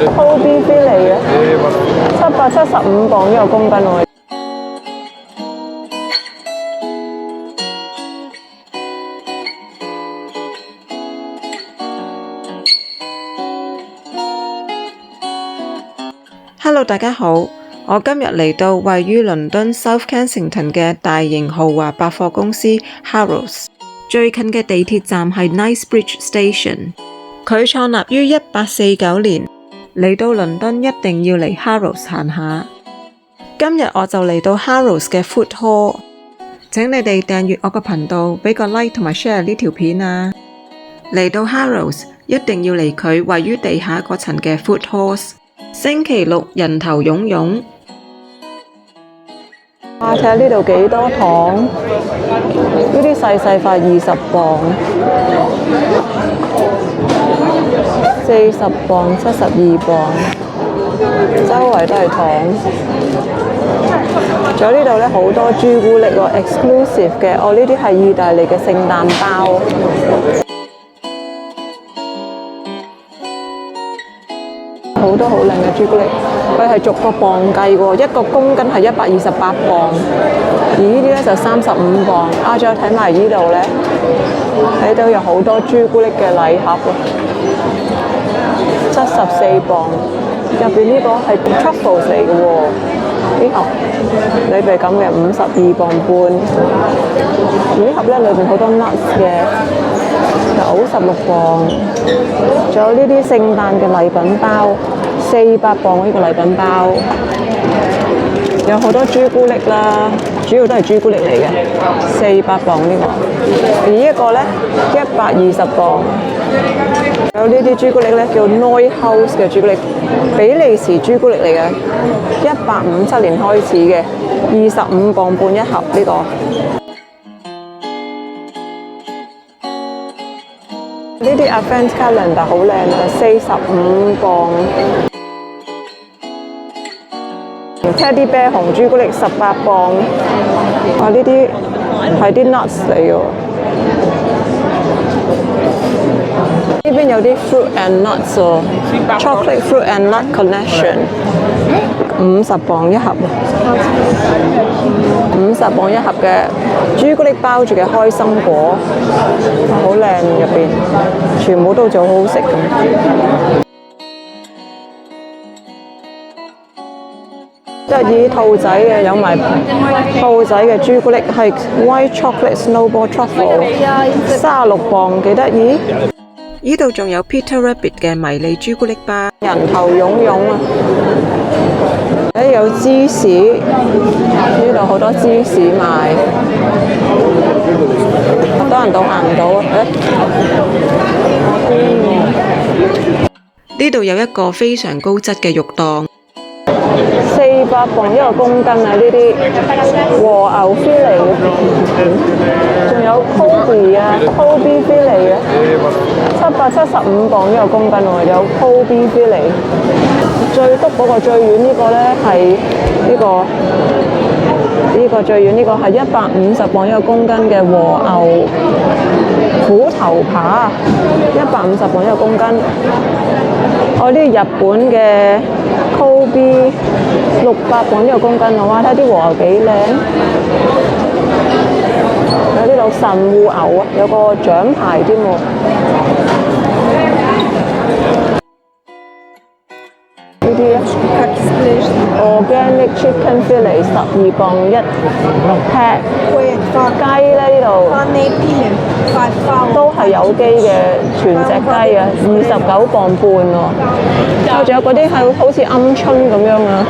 ，whole beef 嚟嘅，775磅1個公斤喎。Hello， 大家好，我今日嚟到位於倫敦 South Kensington 嘅大型豪華百貨公司 Harrods， 最近嘅地鐵站係 Knightsbridge Station。佢創立於1849年，嚟到倫敦一定要嚟 Harrods 行下。今日我就嚟到 Harrods 嘅 Food Hall， 請你哋訂閱我個頻道，俾個 like 同埋 share 呢條片啊！嚟到 Harrods 一定要嚟佢位於地下嗰層嘅 Food Halls。星期六人頭湧湧，睇下呢度幾多糖？呢啲細塊20磅，40磅、72磅，周圍都係糖。仲有呢度呢，好多朱古力喎 ，exclusive 嘅。哦，呢啲係意大利嘅聖誕包。好多好靚嘅朱古力，佢係逐個磅計喎，一個公斤係128磅，而呢啲咧就35磅。啊，再睇埋呢度咧，睇到有好多朱古力嘅禮盒喎，74磅，入邊呢個係 truffles 嚟嘅喎，呢盒裏邊咁嘅52磅半，而呢盒咧裏邊好多 nuts 嘅。96磅，仲有呢啲聖誕嘅禮品包，400磅呢個禮品包，有好多朱古力啦，主要都係朱古力嚟嘅，400磅呢個，而呢一個呢120磅，有呢啲朱古力呢叫 Neuhaus 嘅朱古力，比利時朱古力嚟嘅，1857年開始嘅，25磅半一盒呢個。呢啲 Advent Calendar 好靚啊，45磅。Teddy Bear 紅朱古力18磅。啊，呢啲係啲 nuts 嚟嘅喎。呢邊有啲 fruit and nuts 喎，chocolate fruit and nut connection，50磅一盒。50磅一盒嘅朱古力包住嘅開心果，好靚入邊，全部都做好好食咁。得意兔仔嘅，有埋兔仔嘅朱古力係 White Chocolate Snowball Truffle， 36磅，幾得意。呢度仲有 Peter Rabbit 嘅迷你朱古力包，人頭湧湧啊！有芝士，呢度好多芝士賣，好多人都行唔到啊！呢度有一個非常高質嘅肉檔，400磅一個公斤啊！呢啲和牛 filet， 仲有 Kobe 啊 ，Kobe filet 嘅，775磅一個公斤喎，有 Kobe filet。最篤嗰個最遠呢個呢係呢個最遠呢個係150磅一個公斤嘅和牛虎頭扒，150磅一個公斤。哦，呢日本嘅 Kobe 600磅一個公斤啊！哇，睇啲和牛幾靚，有呢度神戶牛啊，有個獎牌添喎。呢啲 organic chicken fillet 12磅一 pack， 雞咧呢度都係有機嘅全隻雞啊，29磅半喎。仲有嗰啲係好似鵪鶉咁樣啊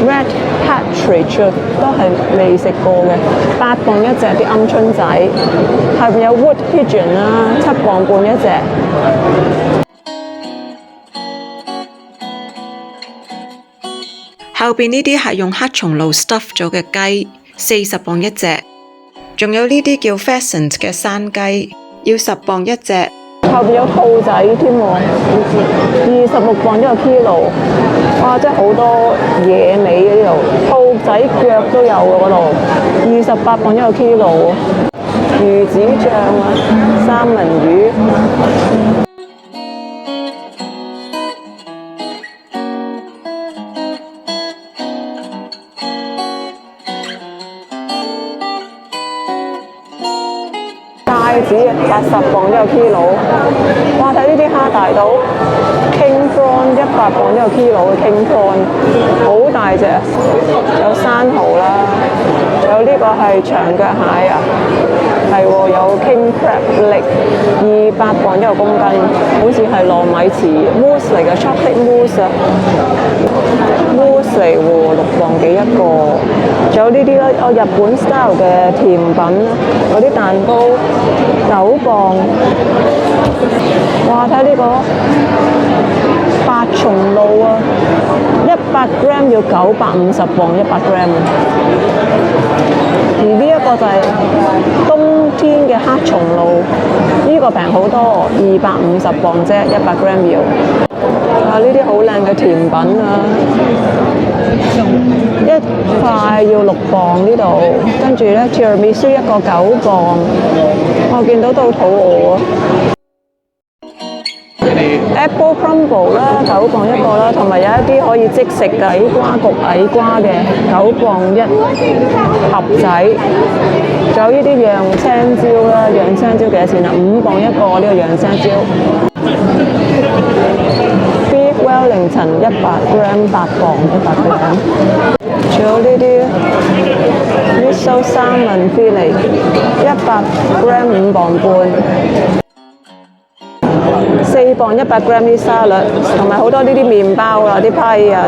，red partridge 都係未食過嘅，8磅一隻啲鵪鶉仔。下邊有 wood pigeon 啦，7磅半一隻。後邊呢啲係用黑松露 stuff 咗嘅雞，40磅一隻。仲有呢啲叫 pheasant 嘅山雞，要10磅一隻。後邊有兔仔添喎，26磅一個 kilo。哇！真係好多野味嘅呢度，兔仔腳都有嘅嗰度，28磅一個 kilo。魚子醬啊，三文魚。啊，80磅一個 kilo。哇！睇呢啲蝦大到 King Prawn 100磅一個 kilo 嘅 King Prawn， 好大隻。有生蠔啦，有呢個係長腳蟹啊，係喎，有 King Crab 力200磅一個公斤，好似係糯米糍 mousse 嚟嘅 chocolate mousse 啊 ，mousse 嚟喎，6磅幾一個。仲有呢啲咧，日本 style 嘅甜品啦，嗰啲蛋糕9磅。哇！睇呢個八重露啊，100 gram 要950磅100 gram。而呢一個就係冬天嘅黑松露，呢個平好多，250磅啫，100 gram 要。啊！呢啲好靚嘅甜品啊，一塊要6磅呢度，跟住咧 tiramisu 一個9磅，我見到都好肚餓啊！ Apple crumble 啦，9磅一個啦，同埋有一啲可以即食嘅矮瓜焗矮瓜嘅9磅一盒仔，仲有呢啲洋青椒啦，洋青椒幾多錢啊？5磅一個呢個洋青椒。Beef Wellington 100 gram 8磅100 gram， 仲有呢啲 Miso Salmon Fillet 100 gram 5磅半。4磅100 gram 啲沙律，同埋好多呢啲麵包啊、啲批啊，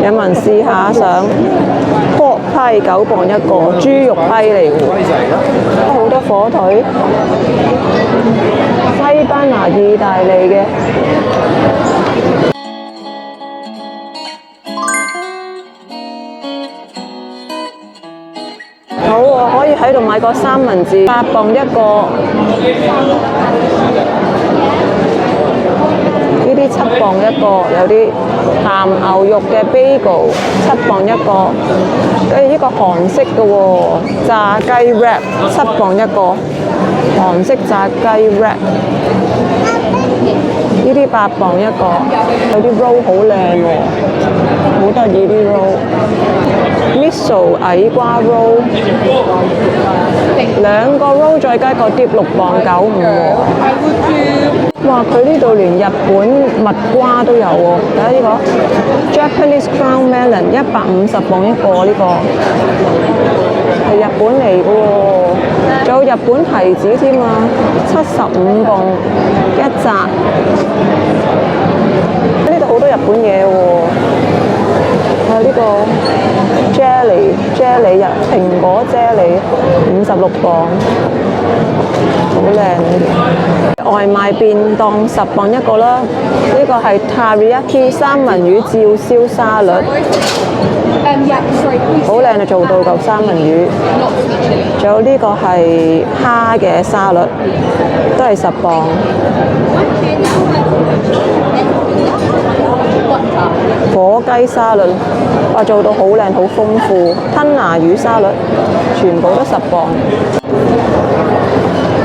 有冇人試下想 pork 批9磅一個，豬肉批嚟喎，好多火腿，西班牙、意大利嘅。好喎，可以喺度買個三文治，8磅一個。呢啲7磅一個，有啲鹹牛肉嘅 bagel 7磅一個，跟住呢個韓式嘅喎，炸雞 wrap 7磅一個，韓式炸雞 wrap， 呢啲8磅一個，有啲 roll 好靚喎，好得意啲 roll。Miso 矮瓜 roll， 2個 roll 再加個 dip 6磅95喎。哇！佢呢度連日本蜜瓜都有喎，睇下呢個 Japanese Crown Melon 150磅一個，呢個係日本嚟嘅喎，仲有日本提子添啊，75磅一紮。呢度好多日本嘢喎，呢個 jelly 蘋果啫喱56磅，好靚呢啲。外賣便當10磅一個啦，呢個係 teriyaki 三文魚照燒沙律，好靚啊！做到嚿三文魚。仲有呢個係蝦嘅沙律，都係10磅。火雞沙律，哇！做到好靚好豐富，吞拿魚沙律，全部都10磅。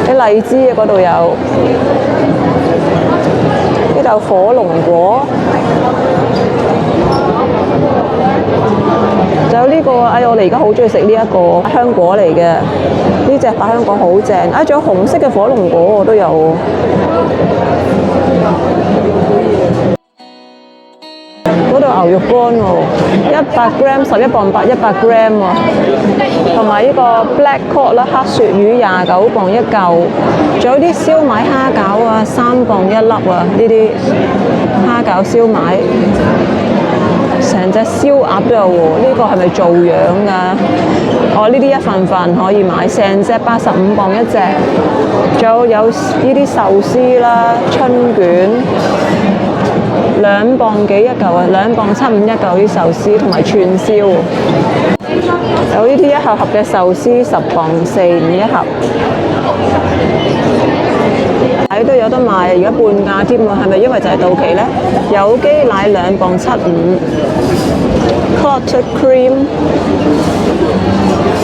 啲荔枝啊，嗰度有，呢度火龍果，仲有呢個，我哋而家好中意食呢一個香果嚟嘅，呢隻百香果好正，仲有紅色嘅火龍果我都有。嗰度牛肉乾喎，100 gram 11磅8 100 gram 喎，同埋呢個 black cod 啦，黑鱈魚29磅一嚿，仲有啲燒賣蝦餃啊，3磅一粒啊，呢啲蝦餃燒賣，成隻燒鴨都有喎，呢個係咪做樣㗎？哦，呢啲一份份可以買，成隻85磅一隻，仲有呢啲壽司啦，春卷。2磅幾一嚿啊，2磅75一嚿啲壽司同埋串燒，有呢啲一盒盒嘅壽司10磅45一盒，喺都有得賣，而家半價添喎，係咪因為就係到期咧？有機奶2磅75， clotted cream，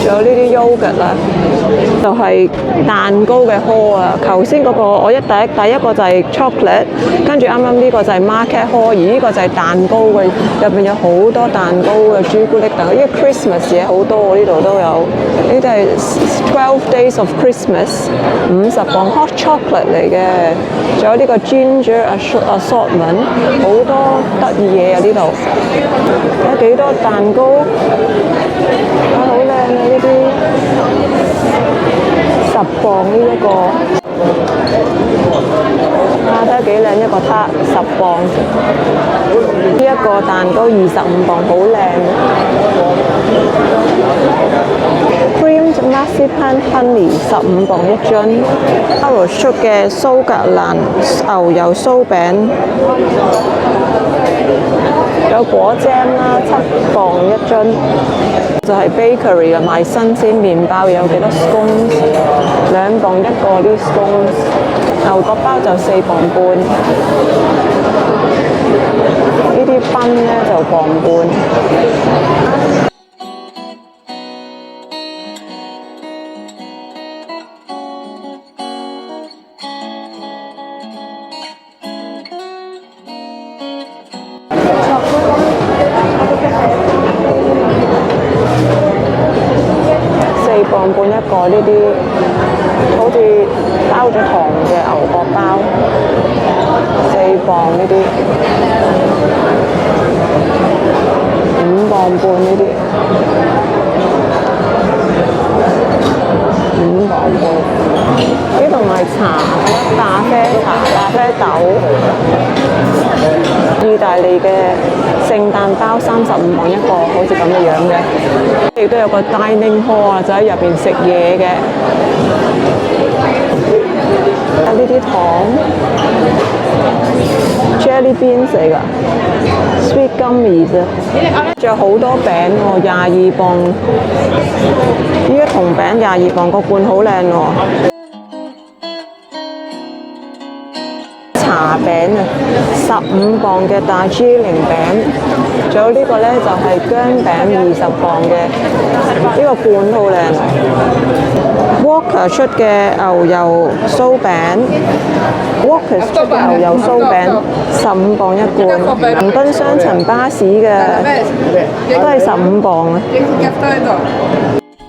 仲有呢啲 yogurt 啦，就係蛋糕嘅殼啊。頭先嗰個我第一個就係 chocolate， 跟住啱啱呢個就係 market 殼，而呢個就係蛋糕嘅，入邊有好多蛋糕嘅朱古力蛋糕，因為 Christmas 嘢好多，呢度都有。呢啲係12 Days of Christmas， 50磅 hot chocolate 嚟嘅，仲有呢個 ginger assortment， 好多得意嘢啊！呢度有幾多蛋糕，好靚啊！呢啲10磅呢一個，睇下幾靚一個撻10磅，呢一個蛋糕25磅，好靚。Creamed marzipan honey 15磅一樽 ，Arrow 出嘅蘇格蘭牛油酥餅，有果醬啦7磅一樽，就係 bakery 啊，賣新鮮麵包，有幾多 scones 2磅一個啲 scones， 牛角包就4磅半，呢啲賓呢就1磅半。4磅半一個呢啲，好似包咗糖嘅牛角包，4磅呢啲，5磅半呢啲，5磅半。呢度賣茶，咖啡茶、咖啡豆，意大利嘅聖誕包35磅一個，好似咁嘅樣嘅。亦都有個 dining hall 啊，就喺入邊食嘢嘅。呢啲糖 jelly beans 嚟㗎 ，sweet gummies 啊。仲有好多餅喎，22磅。呢一筒餅22磅，個罐好靚喎。茶餅啊，15磅嘅大豬菱餅，仲有呢個呢，就係薑餅20磅嘅，呢個罐好靚。Walker 出嘅牛油酥餅 ，Walker 出嘅牛油酥餅15磅一罐，倫敦雙層巴士嘅都係15磅啊。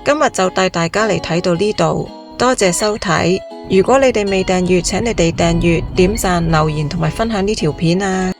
今日就帶大家嚟睇到呢度，多謝收睇。如果你哋未訂閱，請你哋訂閱、點讚、留言同埋分享呢條片啊！